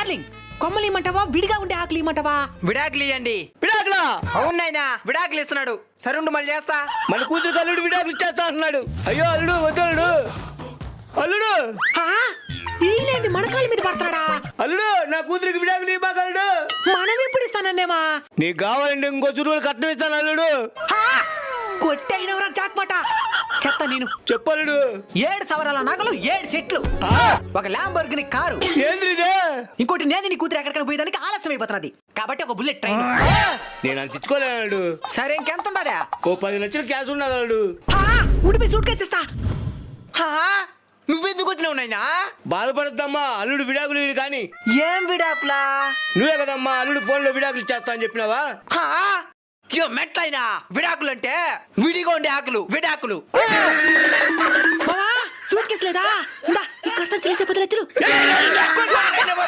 Darling కొమ్మలు ఇమ్మంటావా విడిగా ఉండే ఆకులు ఇమ్మంటావా? విడాకులు ఇవ్వండి. విడాకులా? అవునాయనా విడాకులు ఇస్తున్నాడు. సరుండు మళ్ళీ చేస్తా. మన కూతురు అల్లుడు విడాకులు ఇచ్చేస్తా అంటున్నాడు. అయ్యో అల్లుడు వద్దు అల్లుడు. అల్లుడు ఈయనేంది మన కాళ్ళ మీద పడతాడా? అల్లుడు నా కూతురికి విడాకులు ఇవ్వక అల్లుడు. మనం ఎప్పుడు ఇస్తానన్నేమా? నీకు కావాలంటే ఇంకో చురువులు కట్నం ఇస్తాను అల్లుడు. కొట్టైనవరా జాక్పాట. చెప్తా నేను. చెప్పల్లుడు. 7 సవరాల నగలు 7 సెట్లు, ఒక ల్యాంబోర్గిని కారు. ఏంద్రి ఇదే? ఇంకోటి నేను నీ కూతురు ఎక్కడికైనా పోయేదానికి ఆలస్యం అయిపోతున్నది కాబట్టి ఒక బుల్లెట్ ట్రైన్. నేను అంత ఇచ్చుకోలేను అల్లుడు. సరే ఇంకెంత ఉండదా? ఓ 10 లక్షలు క్యాష్ ఉన్నది అల్లుడు. ఉడిపి సూట్ కేసు ఇస్తా. నువ్వెందుకు వచ్చినావు నాయనా? బాధపడద్దమ్మా అల్లుడు విడాకులు ఇడు కానీ. ఏం విడాకులా? నువ్వే కదమ్మా అల్లుడు ఫోన్ లో విడాకులు ఇచ్చేస్తా అని చెప్పినావా? మెట్లయినా విడాకులు అంటే విడిగా ఉండే ఆకులు విడాకులు. సూట్ కేసు లేదా? ఇక్కడ చేసే 10 లక్షలు